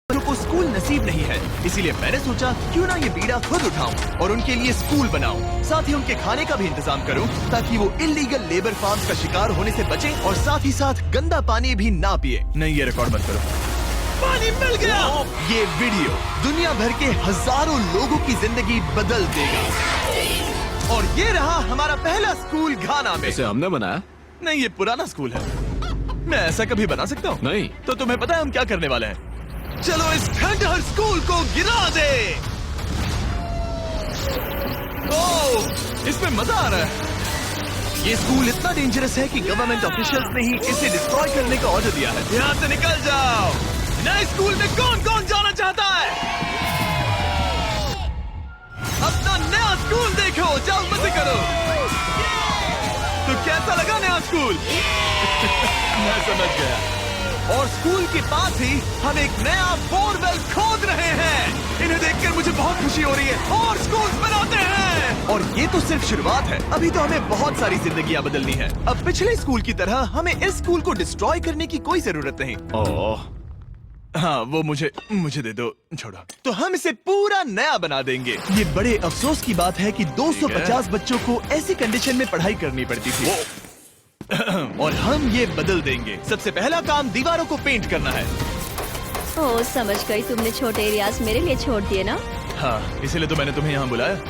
को स्कूल नसीब नहीं है, इसीलिए मैंने सोचा क्यों ना ये बीड़ा खुद उठाऊं और उनके लिए स्कूल बनाऊं। साथ ही उनके खाने का भी इंतजाम करूं ताकि वो इलीगल लेबर फार्म्स का शिकार होने से बचें और साथ ही साथ गंदा पानी भी ना पिए। नहीं, ये रिकॉर्ड मत करो। पानी मिल गया। ये वीडियो दुनिया भर के हजारों लोगों की जिंदगी बदल देगा। और ये रहा हमारा पहला स्कूल घाना में। इसे हमने बनाया? नहीं, ये पुराना स्कूल है। मैं ऐसा कभी बना सकता हूँ? नहीं। तो तुम्हें पता है हम क्या करने वाले हैं? चलो इस खंडहर स्कूल को गिरा दे। ओह, इसमें मजा आ रहा है। ये स्कूल इतना डेंजरस है कि गवर्नमेंट ऑफिशियल्स ने ही इसे डिस्ट्रॉय करने का ऑर्डर दिया है। यहाँ से निकल जाओ। नए स्कूल में कौन कौन जाना चाहता है? अपना नया स्कूल देखो, जाओ मजे करो। तो कैसा लगा नया स्कूल? मैं समझ गया। और स्कूल के पास ही हम एक नया बोरवेल खोद रहे हैं। इन्हें देखकर मुझे बहुत खुशी हो रही है और स्कूल बनाते हैं। और ये तो सिर्फ शुरुआत है, अभी तो हमें बहुत सारी जिंदगियां बदलनी है। अब पिछले स्कूल की तरह हमें इस स्कूल को डिस्ट्रॉय करने की कोई जरूरत नहीं। ओह, हाँ, वो मुझे दे दो, छोड़ो। तो हम इसे पूरा नया बना देंगे। ये बड़े अफसोस की बात है कि 250 बच्चों को ऐसी कंडीशन में पढ़ाई करनी पड़ती थी। और हम ये बदल देंगे। सबसे पहला काम दीवारों को पेंट करना है। ओह, समझ गई। तुमने छोटे एरियाज मेरे लिए छोड़ दिए ना? हाँ, इसीलिए तो मैंने तुम्हें यहाँ बुलाया।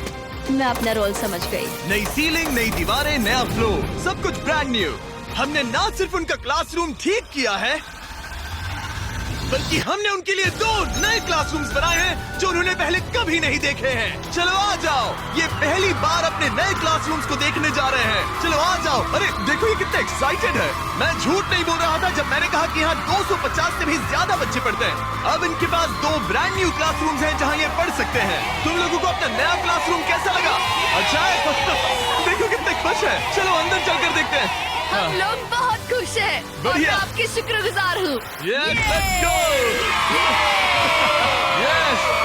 मैं अपना रोल समझ गई। नई सीलिंग, नई दीवारें, नया फ्लोर, सब कुछ ब्रांड न्यू। हमने ना सिर्फ उनका क्लासरूम ठीक किया है, बल्कि हमने उनके लिए 2 नए क्लासरूम्स बनाए हैं जो उन्होंने पहले कभी नहीं देखे हैं। चलो आ जाओ, ये पहली बार अपने नए क्लासरूम्स को देखने जा रहे हैं। चलो आ जाओ। अरे देखो, ये कितना एक्साइटेड है। मैं झूठ नहीं बोल रहा था जब मैंने कहा कि यहाँ 250 से भी ज्यादा बच्चे पढ़ते हैं। अब इनके पास 2 ब्रांड न्यू क्लासरूम्स हैं जहाँ ये पढ़ सकते हैं। तुम लोगों को अपना नया क्लासरूम कैसा लगा? अच्छा है। देखो कितने खुश है। चलो अंदर चलकर देखते हैं। हम लोग बहुत खुश हैं और मैं आपकी शुक्रगुजार हूँ।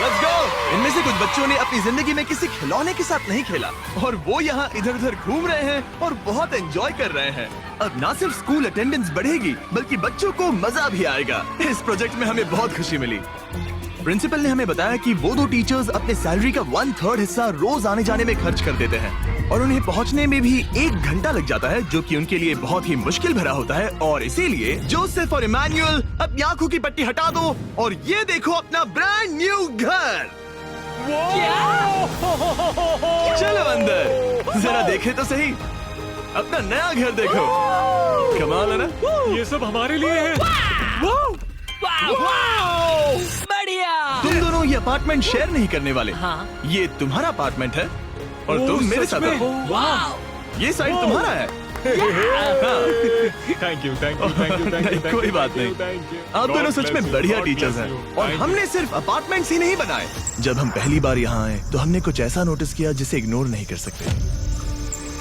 Let's go! इनमें से कुछ बच्चों ने अपनी जिंदगी में किसी खिलौने के साथ नहीं खेला और वो यहाँ इधर उधर घूम रहे हैं और बहुत एंजॉय कर रहे हैं। अब ना सिर्फ स्कूल अटेंडेंस बढ़ेगी बल्कि बच्चों को मजा भी आएगा। इस प्रोजेक्ट में हमें बहुत खुशी मिली। प्रिंसिपल ने हमें बताया कि वो 2 टीचर्स अपने सैलरी का 1/3 हिस्सा रोज आने जाने में खर्च कर देते हैं और उन्हें पहुंचने में भी 1 घंटा लग जाता है, जो कि उनके लिए बहुत ही मुश्किल भरा होता है। और इसीलिए जोसेफ और इमैनुअल अपनी आंखों की पट्टी हटा दो और ये देखो अपना ब्रांड न्यू घर। चलो अंदर जरा देखे तो सही, अपना नया घर देखो। कमाल है ना? ये सब हमारे लिए है। बढ़िया। तुम दोनों ये अपार्टमेंट शेयर नहीं करने वाले। हाँ। ये तुम्हारा अपार्टमेंट है और तुम मेरे साथ हो। ये साइड तुम्हारा है। Thank you. कोई बात नहीं। आप दोनों सच में बढ़िया टीचर्स हैं। और हमने सिर्फ अपार्टमेंट्स ही नहीं बनाए। जब हम पहली बार यहाँ आए तो हमने कुछ ऐसा नोटिस किया जिसे इग्नोर नहीं कर सकते।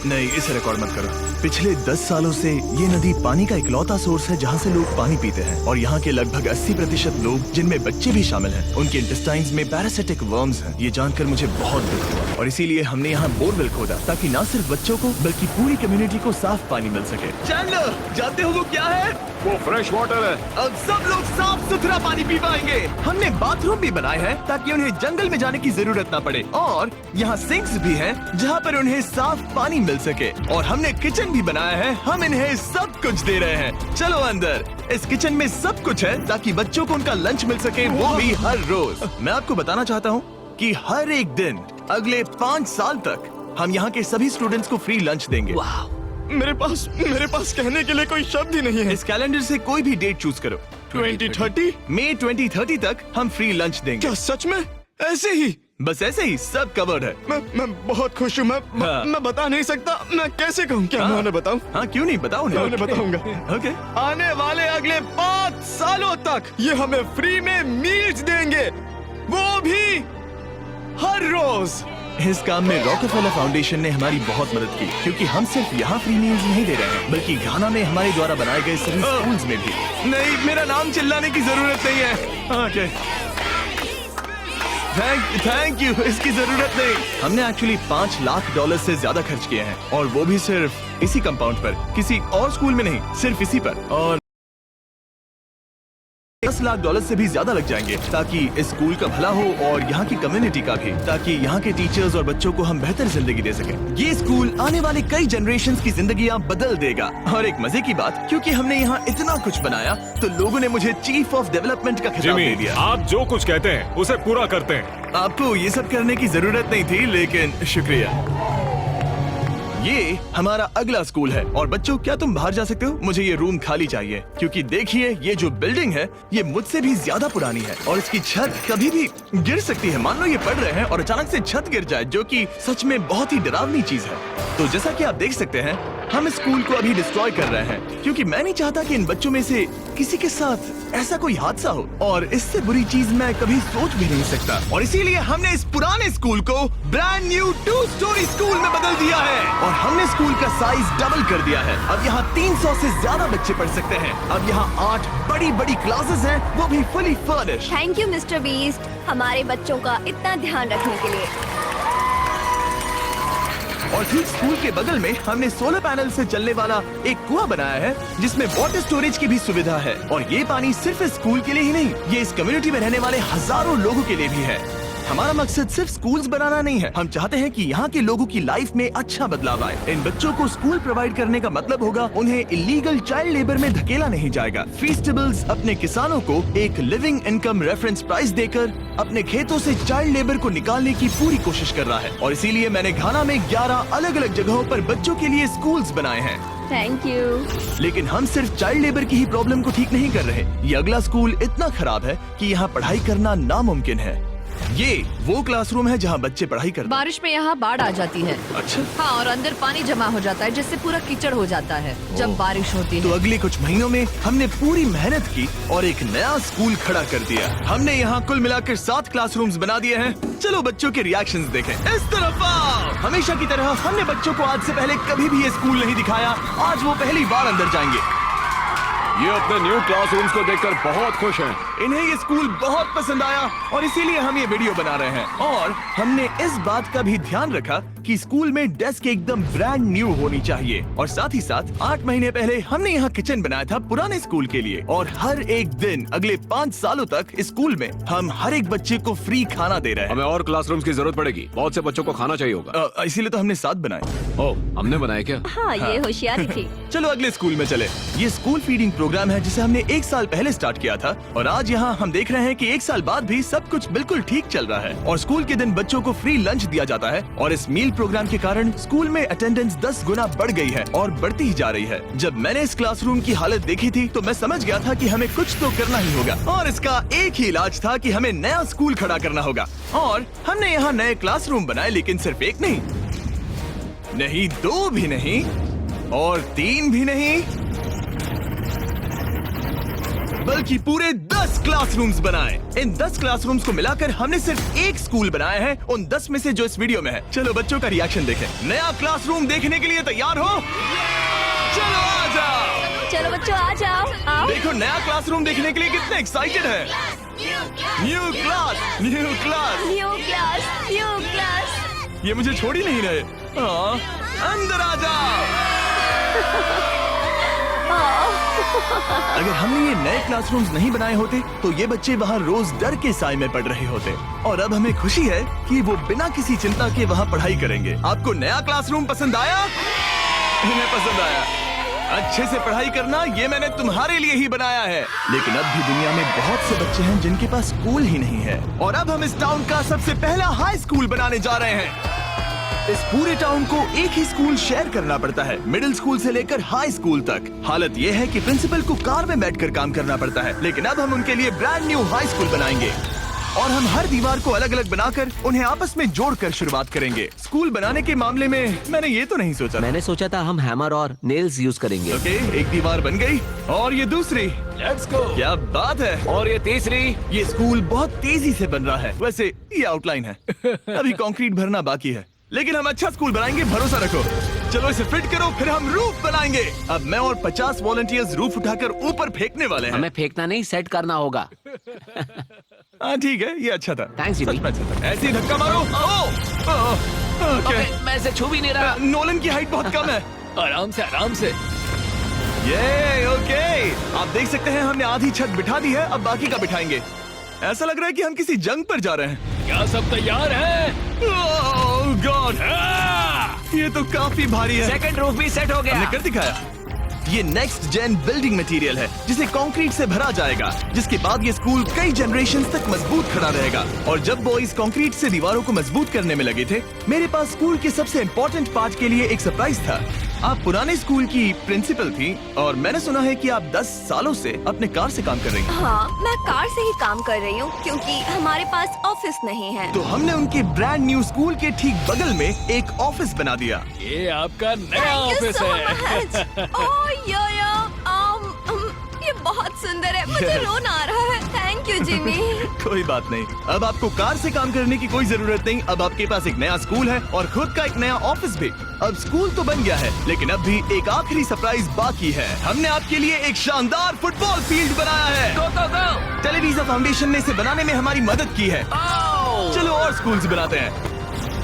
नहीं, इसे रिकॉर्ड मत करो। पिछले 10 सालों से ये नदी पानी का इकलौता सोर्स है जहाँ से लोग पानी पीते हैं और यहाँ के लगभग 80% लोग, जिनमें बच्चे भी शामिल हैं, उनके इंटेस्टाइन्स में पैरासिटिक वर्म्स हैं। ये जानकर मुझे बहुत दुख हुआ और इसीलिए हमने यहाँ बोरवेल खोदा ताकि न सिर्फ बच्चों को बल्कि पूरी कम्युनिटी को साफ पानी मिल सके। चैंडलर, जानते हो वो क्या है? वो फ्रेश वाटर है। अब सब लोग साफ सुथरा पानी पी पाएंगे। हमने बाथरूम भी बनाए हैं ताकि उन्हें जंगल में जाने की जरूरत ना पड़े और यहाँ सिंक्स भी हैं जहाँ पर उन्हें साफ पानी मिल सके। और हमने किचन भी बनाया है। हम इन्हें सब कुछ दे रहे हैं। चलो अंदर। इस किचन में सब कुछ है ताकि बच्चों को उनका लंच मिल सके, वो भी हर रोज। मैं आपको बताना चाहता हूँ कि हर एक दिन अगले 5 साल तक हम यहाँ के सभी स्टूडेंट्स को फ्री लंच देंगे। मेरे पास कहने के लिए कोई शब्द ही नहीं है। इस कैलेंडर से कोई भी डेट चूज करो। 2030? मई 2030 तक हम फ्री लंच देंगे। क्या सच में? ऐसे ही? बस ऐसे ही, सब कवर्ड है। मैं बहुत खुश हूँ। मैं बता नहीं सकता। मैं कैसे कहूँ? क्या मैं उन्हें बताऊँ? हाँ, क्यों नहीं, बताओ मैं उन्हें बताऊंगा। ओके। आने वाले अगले 5 सालों तक ये हमें फ्री में मील्स देंगे, वो भी हर रोज। इस काम में रॉकफेलर फाउंडेशन ने हमारी बहुत मदद की क्योंकि हम सिर्फ यहाँ फ्री मील्स नहीं दे रहे हैं बल्कि घाना में हमारे द्वारा बनाए गए सभी स्कूल्स में भी। नहीं, मेरा नाम चिल्लाने की जरूरत नहीं है। Okay, thank you. इसकी जरूरत नहीं। हमने एक्चुअली $5 लाख से ज्यादा खर्च किए हैं और वो भी सिर्फ इसी कंपाउंड पर, किसी और स्कूल में नहीं, सिर्फ इसी पर। और लाख से भी ज्यादा लग जाएंगे ताकि इस स्कूल का भला हो और यहाँ की कम्युनिटी का भी, ताकि यहाँ के टीचर्स और बच्चों को हम बेहतर जिंदगी दे सकें। ये स्कूल आने वाले कई जनरेशंस की जिंदगियाँ बदल देगा। और एक मजे की बात, क्योंकि हमने यहाँ इतना कुछ बनाया तो लोगों ने मुझे चीफ ऑफ डेवलपमेंट का खिताब दे जिमी, दिया। आप जो कुछ कहते हैं उसे पूरा करते हैं। आपको ये सब करने की जरूरत नहीं थी, लेकिन शुक्रिया। ये हमारा अगला स्कूल है। और बच्चों, क्या तुम बाहर जा सकते हो? मुझे ये रूम खाली चाहिए, क्योंकि देखिए ये जो बिल्डिंग है ये मुझसे भी ज्यादा पुरानी है और इसकी छत कभी भी गिर सकती है। मान लो ये पढ़ रहे हैं और अचानक से छत गिर जाए, जो कि सच में बहुत ही डरावनी चीज है। तो जैसा कि आप देख सकते हैं, हम इस स्कूल को अभी डिस्ट्रॉय कर रहे हैं, क्योंकि मैं नहीं चाहता कि इन बच्चों में से किसी के साथ ऐसा कोई हादसा हो, और इससे बुरी चीज मैं कभी सोच भी नहीं सकता। और इसीलिए हमने इस पुराने स्कूल को ब्रांड न्यू 2 स्टोरी स्कूल में बदल दिया है और हमने स्कूल का साइज डबल कर दिया है। अब यहाँ 300 से ज्यादा बच्चे पढ़ सकते हैं। अब यहाँ 8 बड़ी बड़ी क्लासेस हैं, वो भी fully furnished. Thank you mister beast, हमारे बच्चों का इतना ध्यान रखने के लिए। और ठीक स्कूल के बगल में हमने सोलर पैनल से चलने वाला एक कुआं बनाया है, जिसमें वाटर स्टोरेज की भी सुविधा है। और ये पानी सिर्फ इस स्कूल के लिए ही नहीं, ये इस कम्युनिटी में रहने वाले हजारों लोगों के लिए भी है। हमारा मकसद सिर्फ स्कूल्स बनाना नहीं है, हम चाहते हैं कि यहाँ के लोगों की लाइफ में अच्छा बदलाव आए। इन बच्चों को स्कूल प्रोवाइड करने का मतलब होगा उन्हें इलीगल चाइल्ड लेबर में धकेला नहीं जाएगा। फीस्टेबल्स अपने किसानों को एक लिविंग इनकम रेफरेंस प्राइस देकर अपने खेतों से चाइल्ड लेबर को निकालने की पूरी कोशिश कर रहा है। और इसीलिए मैंने घाना में 11 अलग अलग जगहों पर बच्चों के लिए स्कूल्स बनाए हैं। Thank you. लेकिन हम सिर्फ चाइल्ड लेबर की ही प्रॉब्लम को ठीक नहीं कर रहे। ये अगला स्कूल इतना खराब है कि यहाँ पढ़ाई करना नामुमकिन है। ये वो क्लासरूम है जहाँ बच्चे पढ़ाई करते हैं। बारिश में यहाँ बाढ़ आ जाती है। अच्छा, हाँ, और अंदर पानी जमा हो जाता है, जिससे पूरा कीचड़ हो जाता है जब बारिश होती तो है। अगले कुछ महीनों में हमने पूरी मेहनत की और एक नया स्कूल खड़ा कर दिया। हमने यहाँ कुल मिलाकर 7 क्लासरूम्स बना दिए हैं। चलो बच्चों के रिएक्शंस देखें। इस तरफ आओ। हमेशा की तरह हमने बच्चों को आज से पहले कभी भी ये स्कूल नहीं दिखाया। आज वो पहली बार अंदर जाएंगे। ये अपने न्यू क्लासरूम्स को देखकर बहुत खुश हैं। इन्हें ये स्कूल बहुत पसंद आया और इसीलिए हम ये वीडियो बना रहे हैं। और हमने इस बात का भी ध्यान रखा कि स्कूल में डेस्क एकदम ब्रांड न्यू होनी चाहिए। और साथ ही साथ 8 महीने पहले हमने यहाँ किचन बनाया था पुराने स्कूल के लिए। और हर एक दिन अगले 5 सालों तक स्कूल में हम हर एक बच्चे को फ्री खाना दे रहे हैं। हमें और क्लासरूम्स की जरूरत पड़ेगी, बहुत से बच्चों को खाना चाहिए होगा। इसीलिए तो हमने 7 बनाए। ओह, हमने बनाए क्या? हाँ, ये होशियारी थी। चलो अगले स्कूल में चले। ये स्कूल फीडिंग प्रोग्राम है जिसे हमने 1 साल पहले स्टार्ट किया था। और आज यहाँ हम देख रहे हैं कि 1 साल बाद भी सब कुछ बिल्कुल ठीक चल रहा है। और स्कूल के दिन बच्चों को फ्री लंच दिया जाता है। और इस मील प्रोग्राम के कारण स्कूल में अटेंडेंस 10 गुना बढ़ गई है और बढ़ती ही जा रही है। जब मैंने इस क्लासरूम की हालत देखी थी तो मैं समझ गया था कि हमें कुछ तो करना ही होगा। और इसका एक ही इलाज था कि हमें नया स्कूल खड़ा करना होगा। और हमने यहाँ नए क्लासरूम बनाए, लेकिन सिर्फ एक नहीं, 2 भी नहीं और 3 भी नहीं, बल्कि पूरे 10 क्लासरूम्स बनाए। इन 10 क्लासरूम्स को मिलाकर हमने सिर्फ एक स्कूल बनाया है उन 10 में से जो इस वीडियो में है। चलो बच्चों का रिएक्शन देखें। नया क्लासरूम देखने के लिए तैयार हो? चलो आ जाओ। चलो बच्चों आ जाओ, आओ। देखो नया क्लासरूम देखने के लिए कितने एक्साइटेड है। New class, new class, new class, new class. ये मुझे छोड़ ही नहीं रहे। हाँ, अंदर आ जाओ। अगर हमने ये नए क्लासरूम्स नहीं बनाए होते तो ये बच्चे वहाँ रोज डर के साए में पढ़ रहे होते। और अब हमें खुशी है कि वो बिना किसी चिंता के वहाँ पढ़ाई करेंगे। आपको नया क्लासरूम पसंद आया? इन्हें पसंद आया। अच्छे से पढ़ाई करना ये मैंने तुम्हारे लिए ही बनाया है। लेकिन अब भी दुनिया में बहुत से बच्चे हैं जिनके पास स्कूल ही नहीं है। और अब हम इस टाउन का सबसे पहला हाई स्कूल बनाने जा रहे हैं। इस पूरे टाउन को एक ही स्कूल शेयर करना पड़ता है, मिडिल स्कूल से लेकर हाई स्कूल तक। हालत ये है कि प्रिंसिपल को कार में बैठकर काम करना पड़ता है। लेकिन अब हम उनके लिए ब्रांड न्यू हाई स्कूल बनाएंगे और हम हर दीवार को अलग अलग बनाकर उन्हें आपस में जोड़कर शुरुआत करेंगे। स्कूल बनाने के मामले में मैंने ये तो नहीं सोचा। मैंने सोचा था हम हैमर और नेल्स यूज करेंगे। ओके, एक दीवार बन गई और ये दूसरी। Let's go. क्या बात है। और ये तीसरी। ये स्कूल बहुत तेजी से बन रहा है। वैसे ये आउटलाइन है, अभी कंक्रीट भरना बाकी है, लेकिन हम अच्छा स्कूल बनाएंगे, भरोसा रखो। चलो इसे फिट करो, फिर हम रूफ बनाएंगे। अब मैं और 50 वॉलंटियर्स रूफ उठाकर ऊपर फेंकने वाले हैं। हमें फेंकना नहीं, सेट करना होगा। हाँ ठीक है, ये अच्छा था। Thanks, सच में अच्छा था। ऐसे ही धक्का मारो। मैं इसे छू भी नहीं रहा। नोलन की हाइट बहुत कम है। आराम से, आराम से। ये ओके, आप देख सकते हैं हमने आधी छत बिठा दी है, अब बाकी का बिठाएंगे। ऐसा लग रहा है कि हम किसी जंग पर जा रहे हैं। क्या सब तैयार है? ओह गॉड, ये तो काफी भारी है। सेकंड रूफ भी सेट हो हमने गया। कर दिखाया। ये नेक्स्ट जेन बिल्डिंग मटेरियल है जिसे कंक्रीट से भरा जाएगा, जिसके बाद ये स्कूल कई जनरेशन तक मजबूत खड़ा रहेगा। और जब बॉयज कंक्रीट से दीवारों को मजबूत करने में लगे थे, मेरे पास स्कूल के सबसे इम्पोर्टेंट पार्ट के लिए एक सरप्राइज था। आप पुराने स्कूल की प्रिंसिपल थी और मैंने सुना है कि आप 10 सालों से अपने कार से काम कर रही हैं। हाँ, मैं कार से ही काम कर रही हूँ क्योंकि हमारे पास ऑफिस नहीं है। तो हमने उनके ब्रांड न्यू स्कूल के ठीक बगल में एक ऑफिस बना दिया। ये आपका नया Thank you ऑफिस so है। much. Oh, ये बहुत सुंदर है, मुझे रोना आ रहा है। Thank you Jimmy. कोई बात नहीं, अब आपको कार से काम करने की कोई जरूरत नहीं। अब आपके पास एक नया स्कूल है और खुद का एक नया ऑफिस भी। अब स्कूल तो बन गया है, लेकिन अब भी एक आखिरी सरप्राइज बाकी है। हमने आपके लिए एक शानदार फुटबॉल फील्ड बनाया है। go! टेलीविजन फाउंडेशन ने इसे बनाने में हमारी मदद की है। चलो और स्कूल्स बनाते हैं।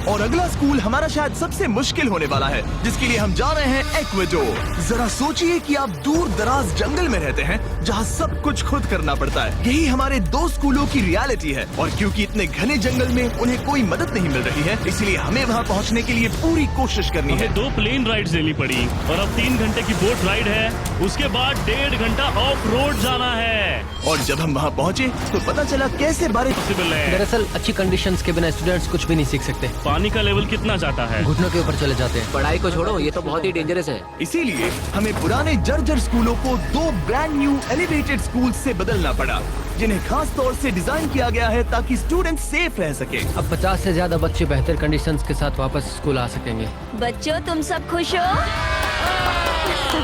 और अगला स्कूल हमारा शायद सबसे मुश्किल होने वाला है, जिसके लिए हम जा रहे हैं एक्वाडोर। जरा सोचिए कि आप दूर दराज जंगल में रहते हैं जहां सब कुछ खुद करना पड़ता है। यही हमारे 2 स्कूलों की रियलिटी है। और क्योंकि इतने घने जंगल में उन्हें कोई मदद नहीं मिल रही है, इसलिए हमें वहां पहुंचने के लिए पूरी कोशिश करनी है। हमें 2 प्लेन राइड्स लेनी पड़ी और अब 3 घंटे की बोट राइड है। उसके बाद 1.5 घंटा ऑफ रोड जाना है। और जब हम वहां पहुंचे तो पता चला कैसे बारिश पॉसिबल है। दरअसल अच्छी कंडीशंस के बिना स्टूडेंट्स कुछ भी नहीं सीख सकते, पानी का लेवल कितना जाता है? घुटनों के ऊपर चले जाते हैं। पढ़ाई को छोड़ो, ये तो बहुत ही डेंजरस है। इसीलिए हमें पुराने जर्जर स्कूलों को 2 ब्रांड न्यू एलिवेटेड स्कूल से बदलना पड़ा, जिन्हें खास तौर से डिजाइन किया गया है ताकि स्टूडेंट सेफ रह सके। अब 50 से ज्यादा बच्चे बेहतर कंडीशंस के साथ वापस स्कूल आ सकेंगे। बच्चों, तुम सब खुश हो?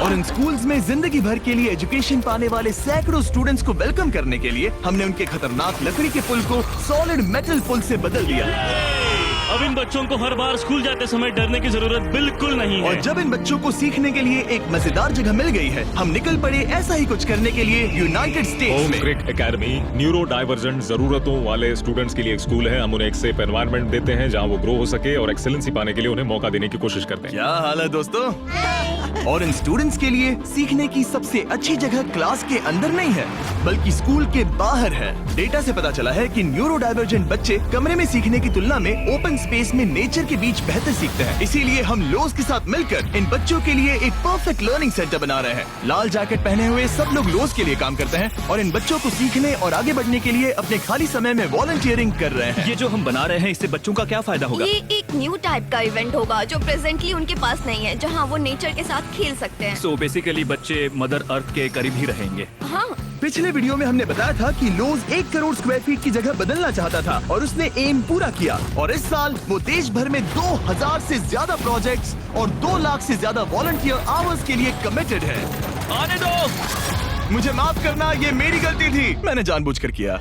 और इन स्कूल्स में जिंदगी भर के लिए एजुकेशन पाने वाले सैकड़ों स्टूडेंट्स को वेलकम करने के लिए हमने उनके खतरनाक लकड़ी के पुल को सॉलिड मेटल पुल से बदल दिया। अब इन बच्चों को हर बार स्कूल जाते समय डरने की जरूरत बिल्कुल नहीं है। और जब इन बच्चों को सीखने के लिए एक मजेदार जगह मिल गई है, हम निकल पड़े ऐसा ही कुछ करने के लिए यूनाइटेड स्टेट्स होम में। क्रिक एकेडमी न्यूरो डाइवर्जेंट जरूरतों वाले स्टूडेंट्स के लिए एक स्कूल है। हम उन्हें एक सेफ एनवायरनमेंट देते हैं जहां वो ग्रो हो सके और एक्सेलेंसी पाने के लिए उन्हें मौका देने की कोशिश करते हैं। क्या हाल है दोस्तों? और इन स्टूडेंट्स के लिए सीखने की सबसे अच्छी जगह क्लास के अंदर नहीं है, बल्कि स्कूल के बाहर है। डेटा से पता चला है कि न्यूरो डाइवर्जेंट बच्चे कमरे में सीखने की तुलना में ओपन स्पेस में नेचर के बीच बेहतर सीखते हैं। इसीलिए हम लोज के साथ मिलकर इन बच्चों के लिए एक परफेक्ट लर्निंग सेंटर बना रहे हैं। लाल जैकेट पहने हुए सब लोग लोज के लिए काम करते हैं और इन बच्चों को सीखने और आगे बढ़ने के लिए अपने खाली समय में वॉलंटियरिंग कर रहे हैं। ये जो हम बना रहे हैं, इससे बच्चों का क्या फायदा होगा? ये एक न्यू टाइप का इवेंट होगा जो प्रेजेंटली उनके पास नहीं है, जहाँ वो नेचर के साथ खेल सकते हैं। सो बेसिकली बच्चे मदर अर्थ के करीब ही रहेंगे। हाँ, पिछले वीडियो में हमने बताया था कि लोज 1 करोड़ स्क्वायर फीट की जगह बदलना चाहता था और उसने एम पूरा किया। और इस साल वो देश भर में 2000 से ज्यादा प्रोजेक्ट्स और 2 लाख से ज्यादा वॉलंटियर आवर्स के लिए कमिटेड है। आने दो। मुझे माफ करना, ये मेरी गलती थी, मैंने जानबूझकर किया।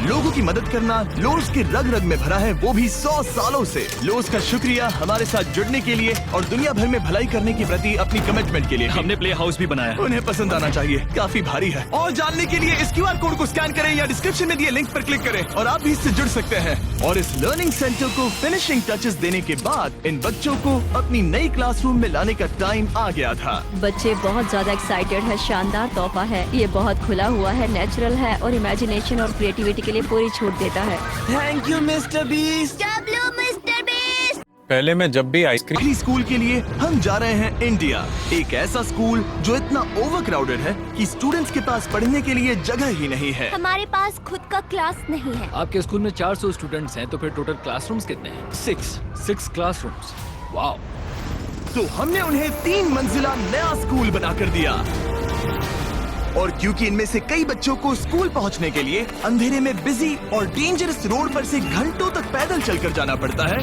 लोगों की मदद करना लोज के रग रग में भरा है, वो भी 100 सालों से। लोज का शुक्रिया हमारे साथ जुड़ने के लिए और दुनिया भर में भलाई करने के प्रति अपनी कमिटमेंट के लिए। हमने प्ले हाउस भी बनाया। उन्हें पसंद आना चाहिए, काफी भारी है। और जानने के लिए इस QR कोड को स्कैन करें या डिस्क्रिप्शन में दिए लिंक पर क्लिक करें और आप भी इससे जुड़ सकते हैं। और इस लर्निंग सेंटर को फिनिशिंग टचेस देने के बाद इन बच्चों को अपनी नई क्लासरूम में लाने का टाइम आ गया था। बच्चे बहुत ज्यादा एक्साइटेड है। शानदार तोहफा है, ये बहुत खुला हुआ है, नेचुरल है और इमेजिनेशन और क्रिएटिविटी के लिए पूरी छूट देता है। Thank you mister beast. पहले मैं जब भी आइसक्रीम आखिरी स्कूल के लिए हम जा रहे हैं इंडिया। एक ऐसा स्कूल जो इतना ओवरक्राउडेड है कि स्टूडेंट्स के पास पढ़ने के लिए जगह ही नहीं है। हमारे पास खुद का क्लास नहीं है। आपके स्कूल में 400 स्टूडेंट्स हैं, तो फिर टोटल क्लासरूम्स कितने हैं? 6 क्लासरूम्स। वाओ। तो हमने उन्हें 3 मंजिला नया स्कूल बनाकर दिया। और क्योंकि इनमें से कई बच्चों को स्कूल पहुंचने के लिए अंधेरे में बिजी और डेंजरस रोड पर से घंटों तक पैदल चलकर जाना पड़ता है,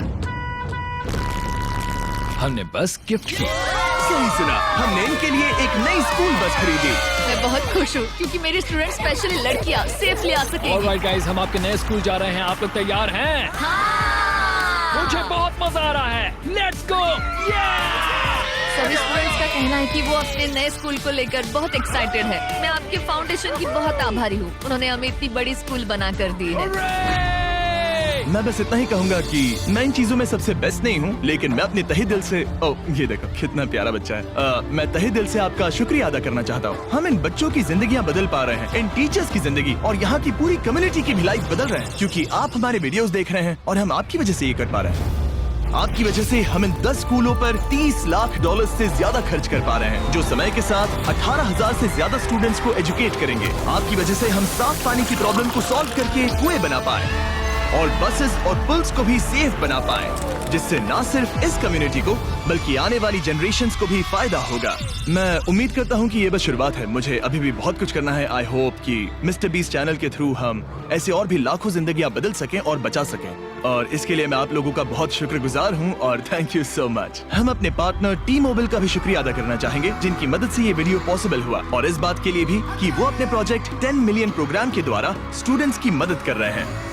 हमने बस गिफ्ट की। सही सुना, हमने इनके लिए एक नई स्कूल बस खरीदी। मैं बहुत खुश हूँ क्योंकि मेरे स्टूडेंट स्पेशली लड़कियाँ सेफली आ सकेंगी। ऑलराइट गाइस, हम आपके नए स्कूल जा रहे हैं, आप लोग तैयार हैं? मुझे बहुत मजा आ रहा है। Let's go. सभी स्टूडेंट्स का कहना है कि वो अपने नए स्कूल को लेकर बहुत एक्साइटेड है। मैं आपके फाउंडेशन की बहुत आभारी हूँ, उन्होंने हमें इतनी बड़ी स्कूल बना कर दी है। मैं बस इतना ही कहूंगा कि मैं इन चीजों में सबसे बेस्ट नहीं हूँ, लेकिन मैं अपने तहे दिल से ये देखो कितना प्यारा बच्चा है। मैं तहे दिल से आपका शुक्रिया अदा करना चाहता हूँ। हम इन बच्चों की जिंदगियाँ बदल पा रहे हैं, इन टीचर्स की जिंदगी और यहाँ की पूरी कम्युनिटी की भी लाइफ बदल रहे हैं, क्योंकि आप हमारे वीडियोस देख रहे हैं और हम आपकी वजह से ये कर पा रहे हैं। आपकी वजह से हम इन 10 स्कूलों पर $30 लाख से ज्यादा खर्च कर पा रहे हैं, जो समय के साथ 18,000 से ज्यादा स्टूडेंट्स को एजुकेट करेंगे। आपकी वजह से हम साफ पानी की प्रॉब्लम को सॉल्व करके कुएं बना पाए और बसेस और पुल्स को भी सेफ बना पाए, जिससे न सिर्फ इस कम्युनिटी को बल्कि आने वाली जनरेशन्स को भी फायदा होगा। मैं उम्मीद करता हूँ कि ये बस शुरुआत है, मुझे अभी भी बहुत कुछ करना है। आई होप कि मिस्टर बीस्ट चैनल के थ्रू हम ऐसे और भी लाखों जिंदगियां बदल सकें और बचा सकें, और इसके लिए मैं आप लोगों का बहुत शुक्रगुजार हूँ और थैंक यू सो मच। हम अपने पार्टनर टी मोबाइल का भी शुक्रिया अदा करना चाहेंगे, जिनकी मदद से ये वीडियो पॉसिबल हुआ, और इस बात के लिए भी कि वो अपने प्रोजेक्ट 10 मिलियन प्रोग्राम के द्वारा स्टूडेंट्स की मदद कर रहे हैं।